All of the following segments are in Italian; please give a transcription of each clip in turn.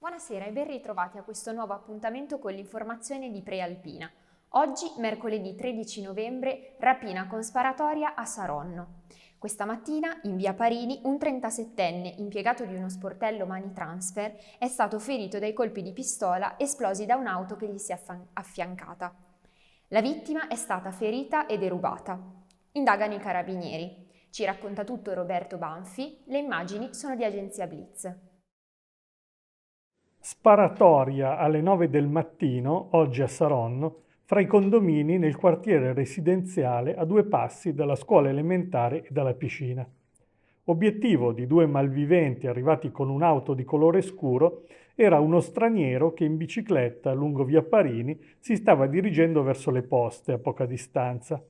Buonasera e ben ritrovati a questo nuovo appuntamento con l'informazione di Prealpina. Oggi, mercoledì 13 novembre, rapina con sparatoria a Saronno. Questa mattina, in via Parini, un 37enne, impiegato di uno sportello Money Transfer, è stato ferito dai colpi di pistola esplosi da un'auto che gli si è affiancata. La vittima è stata ferita e derubata. Indagano i carabinieri. Ci racconta tutto Roberto Banfi, le immagini sono di Agenzia Blitz. Sparatoria alle 9 del mattino, oggi a Saronno, fra i condomini nel quartiere residenziale a 2 passi dalla scuola elementare e dalla piscina. Obiettivo di 2 malviventi arrivati con un'auto di colore scuro era uno straniero che in bicicletta lungo via Parini si stava dirigendo verso le poste a poca distanza.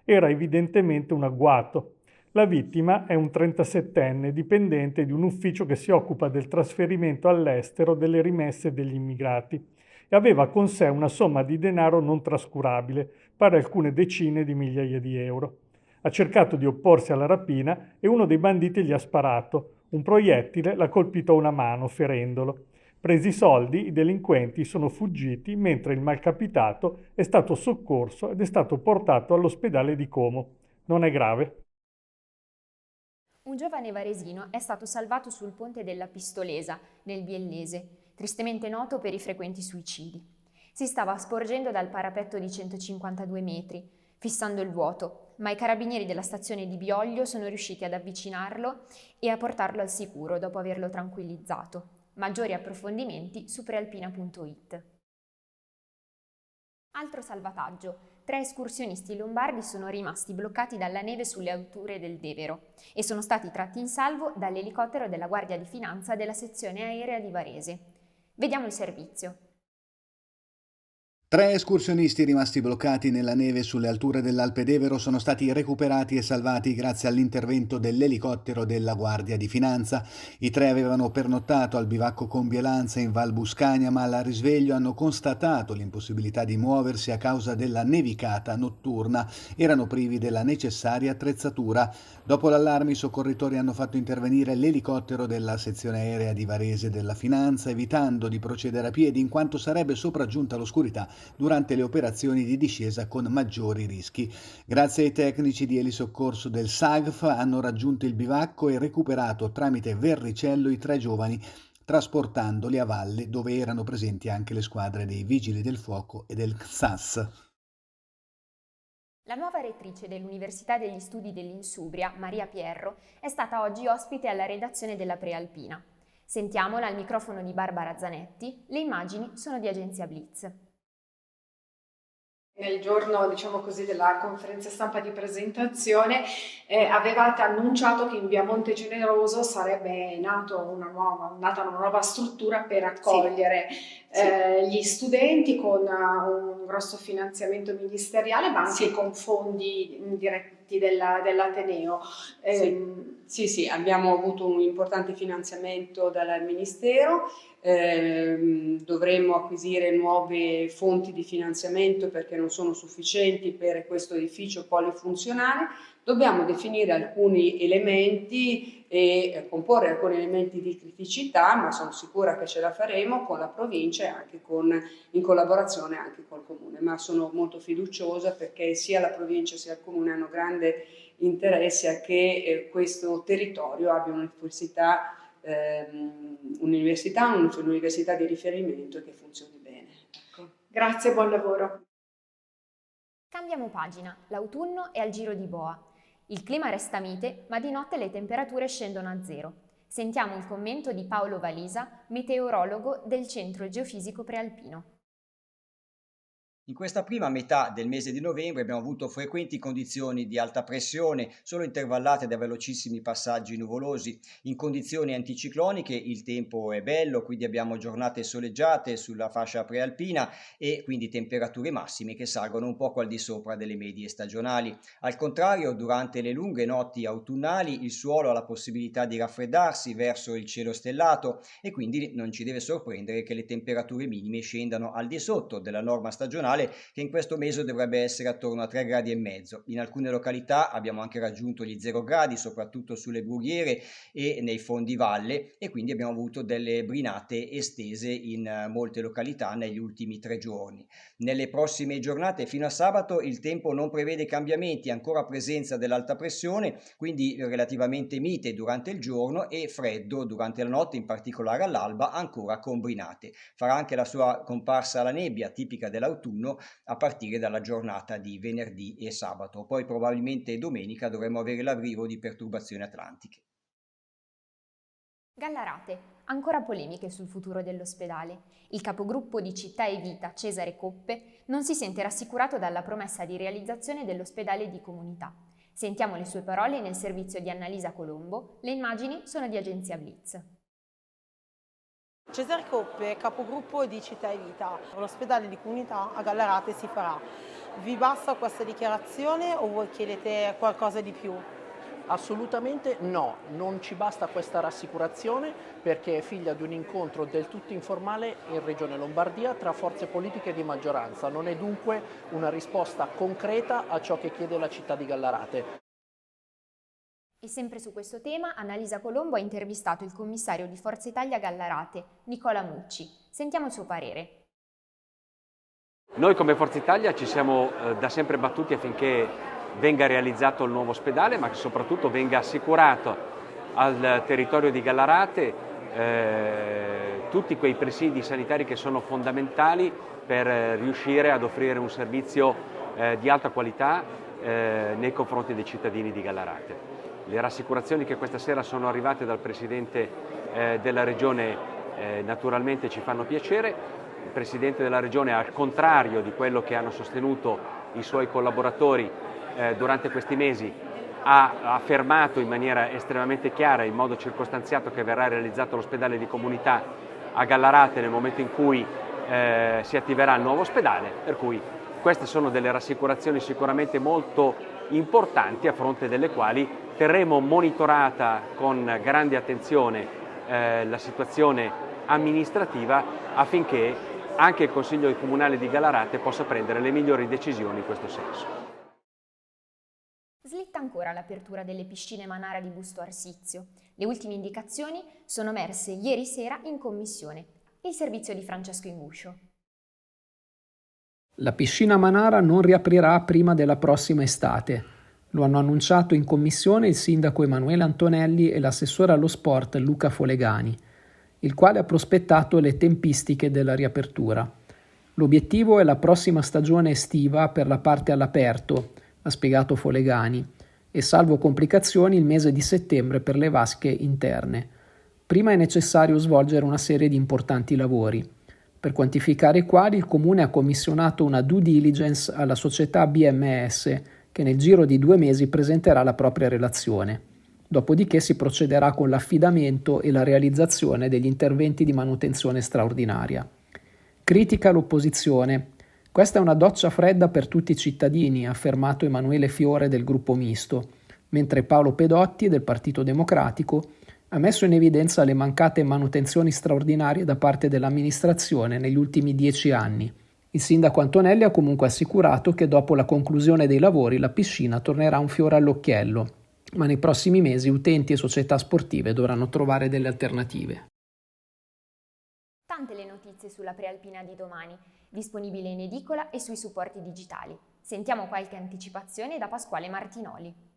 Era evidentemente un agguato. La vittima è un 37enne dipendente di un ufficio che si occupa del trasferimento all'estero delle rimesse degli immigrati e aveva con sé una somma di denaro non trascurabile, pari alcune decine di migliaia di euro. Ha cercato di opporsi alla rapina e uno dei banditi gli ha sparato. Un proiettile l'ha colpito a una mano, ferendolo. Presi i soldi, i delinquenti sono fuggiti mentre il malcapitato è stato soccorso ed è stato portato all'ospedale di Como. Non è grave. Un giovane varesino è stato salvato sul ponte della Pistolesa, nel Biellese, tristemente noto per i frequenti suicidi. Si stava sporgendo dal parapetto di 152 metri, fissando il vuoto, ma i carabinieri della stazione di Bioglio sono riusciti ad avvicinarlo e a portarlo al sicuro dopo averlo tranquillizzato. Maggiori approfondimenti su prealpina.it. Altro salvataggio. 3 escursionisti lombardi sono rimasti bloccati dalla neve sulle alture del Devero e sono stati tratti in salvo dall'elicottero della Guardia di Finanza della sezione aerea di Varese. Vediamo il servizio. 3 escursionisti rimasti bloccati nella neve sulle alture dell'Alpe d'Evero sono stati recuperati e salvati grazie all'intervento dell'elicottero della Guardia di Finanza. I 3 avevano pernottato al bivacco Combielanza in Val Buscagna, ma al risveglio hanno constatato l'impossibilità di muoversi a causa della nevicata notturna. Erano privi della necessaria attrezzatura. Dopo l'allarme i soccorritori hanno fatto intervenire l'elicottero della sezione aerea di Varese della Finanza, evitando di procedere a piedi in quanto sarebbe sopraggiunta l'oscurità durante le operazioni di discesa con maggiori rischi. Grazie ai tecnici di elisoccorso del SAGF hanno raggiunto il bivacco e recuperato tramite verricello i 3 giovani, trasportandoli a valle dove erano presenti anche le squadre dei Vigili del Fuoco e del CSAS. La nuova rettrice dell'Università degli Studi dell'Insubria, Maria Pierro, è stata oggi ospite alla redazione della Prealpina. Sentiamola al microfono di Barbara Zanetti, le immagini sono di Agenzia Blitz. Nel giorno, diciamo così, della conferenza stampa di presentazione avevate annunciato che in via Monte Generoso sarebbe nata una nuova struttura per accogliere gli studenti con un grosso finanziamento ministeriale, ma anche con fondi diretti dell'Ateneo. Sì, abbiamo avuto un importante finanziamento dal Ministero. Dovremmo acquisire nuove fonti di finanziamento perché non sono sufficienti per questo edificio polifunzionale. Dobbiamo definire alcuni elementi e comporre alcuni elementi di criticità, ma sono sicura che ce la faremo con la provincia e anche in collaborazione anche col comune. Ma sono molto fiduciosa perché sia la provincia sia il comune hanno grande interesse a che questo territorio abbia un'università di riferimento che funzioni bene. Ecco. Grazie e buon lavoro. Cambiamo pagina, l'autunno è al giro di boa. Il clima resta mite, ma di notte le temperature scendono a zero. Sentiamo il commento di Paolo Valisa, meteorologo del Centro Geofisico Prealpino. In questa prima metà del mese di novembre abbiamo avuto frequenti condizioni di alta pressione, solo intervallate da velocissimi passaggi nuvolosi. In condizioni anticicloniche il tempo è bello, quindi abbiamo giornate soleggiate sulla fascia prealpina e quindi temperature massime che salgono un poco al di sopra delle medie stagionali. Al contrario, durante le lunghe notti autunnali il suolo ha la possibilità di raffreddarsi verso il cielo stellato e quindi non ci deve sorprendere che le temperature minime scendano al di sotto della norma stagionale settimanale che in questo mese dovrebbe essere attorno a 3,5 gradi. In alcune località abbiamo anche raggiunto gli 0 gradi, soprattutto sulle brughiere e nei fondi valle, e quindi abbiamo avuto delle brinate estese in molte località negli ultimi 3 giorni. Nelle prossime giornate fino a sabato il tempo non prevede cambiamenti, ancora presenza dell'alta pressione, quindi relativamente mite durante il giorno e freddo durante la notte, in particolare all'alba, ancora con brinate. Farà anche la sua comparsa la nebbia tipica dell'autunno a partire dalla giornata di venerdì e sabato. Poi probabilmente domenica dovremo avere l'arrivo di perturbazioni atlantiche. Gallarate, ancora polemiche sul futuro dell'ospedale. Il capogruppo di Città e Vita, Cesare Coppe, non si sente rassicurato dalla promessa di realizzazione dell'ospedale di comunità. Sentiamo le sue parole nel servizio di Annalisa Colombo, le immagini sono di agenzia Blitz. Cesare Coppe, capogruppo di Città e Vita. L'ospedale di comunità a Gallarate si farà. Vi basta questa dichiarazione o voi chiedete qualcosa di più? Assolutamente no, non ci basta questa rassicurazione perché è figlia di un incontro del tutto informale in Regione Lombardia tra forze politiche di maggioranza, non è dunque una risposta concreta a ciò che chiede la città di Gallarate. E sempre su questo tema, Annalisa Colombo ha intervistato il commissario di Forza Italia Gallarate, Nicola Mucci. Sentiamo il suo parere. Noi come Forza Italia ci siamo da sempre battuti affinché venga realizzato il nuovo ospedale, ma che soprattutto venga assicurato al territorio di Gallarate tutti quei presidi sanitari che sono fondamentali per riuscire ad offrire un servizio di alta qualità nei confronti dei cittadini di Gallarate. Le rassicurazioni che questa sera sono arrivate dal Presidente della Regione naturalmente ci fanno piacere. Il Presidente della Regione, al contrario di quello che hanno sostenuto i suoi collaboratori durante questi mesi, ha affermato in maniera estremamente chiara, in modo circostanziato, che verrà realizzato l'ospedale di comunità a Gallarate nel momento in cui si attiverà il nuovo ospedale, per cui queste sono delle rassicurazioni sicuramente molto importanti, a fronte delle quali terremo monitorata con grande attenzione la situazione amministrativa, affinché anche il Consiglio Comunale di Gallarate possa prendere le migliori decisioni in questo senso. Slitta ancora l'apertura delle piscine Manara di Busto Arsizio. Le ultime indicazioni sono emerse ieri sera in commissione. Il servizio di Francesco Inguscio. La piscina Manara non riaprirà prima della prossima estate. Lo hanno annunciato in commissione il sindaco Emanuele Antonelli e l'assessore allo sport Luca Folegani, il quale ha prospettato le tempistiche della riapertura. L'obiettivo è la prossima stagione estiva per la parte all'aperto, ha spiegato Folegani, e salvo complicazioni il mese di settembre per le vasche interne. Prima è necessario svolgere una serie di importanti lavori, per quantificare i quali il Comune ha commissionato una due diligence alla società BMS, che nel giro di 2 mesi presenterà la propria relazione. Dopodiché si procederà con l'affidamento e la realizzazione degli interventi di manutenzione straordinaria. Critica l'opposizione. Questa è una doccia fredda per tutti i cittadini, ha affermato Emanuele Fiore del gruppo misto, mentre Paolo Pedotti del Partito Democratico ha messo in evidenza le mancate manutenzioni straordinarie da parte dell'amministrazione negli ultimi 10 anni. Il sindaco Antonelli ha comunque assicurato che dopo la conclusione dei lavori la piscina tornerà un fiore all'occhiello, ma nei prossimi mesi utenti e società sportive dovranno trovare delle alternative. Tante le notizie sulla prealpina di domani, disponibile in edicola e sui supporti digitali. Sentiamo qualche anticipazione da Pasquale Martinoli.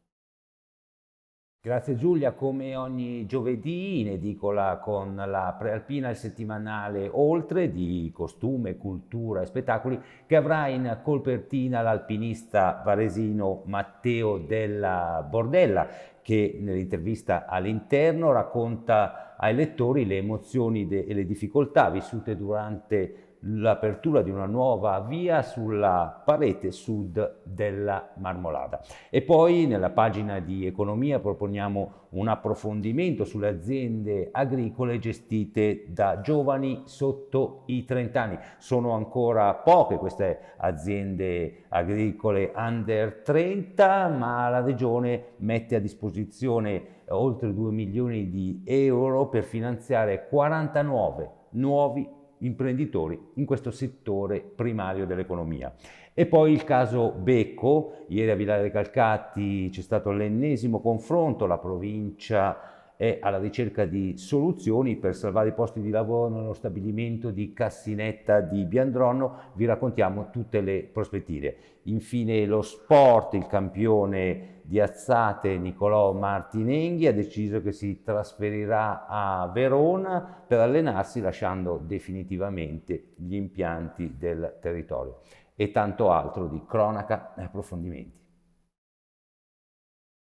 Grazie Giulia, come ogni giovedì in edicola con la prealpina, il settimanale Oltre di costume, cultura e spettacoli, che avrà in copertina l'alpinista varesino Matteo Della Bordella, che nell'intervista all'Interno racconta ai lettori le emozioni e le difficoltà vissute durante l'apertura di una nuova via sulla parete sud della Marmolada. E poi nella pagina di economia proponiamo un approfondimento sulle aziende agricole gestite da giovani sotto i 30 anni. Sono ancora poche queste aziende agricole under 30, ma la Regione mette a disposizione oltre 2 milioni di euro per finanziare 49 nuovi imprenditori in questo settore primario dell'economia. E poi il caso Becco, ieri a Villare dei Calcati c'è stato l'ennesimo confronto, la provincia è alla ricerca di soluzioni per salvare i posti di lavoro nello stabilimento di Cassinetta di Biandronno, vi raccontiamo tutte le prospettive. Infine lo sport, il campione di Azzate Nicolò Martinenghi ha deciso che si trasferirà a Verona per allenarsi lasciando definitivamente gli impianti del territorio. E tanto altro di cronaca e approfondimenti.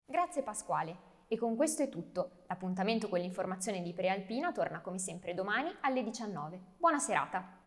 Grazie Pasquale. E con questo è tutto. L'appuntamento con l'informazione di Prealpina torna come sempre domani alle 19. Buona serata!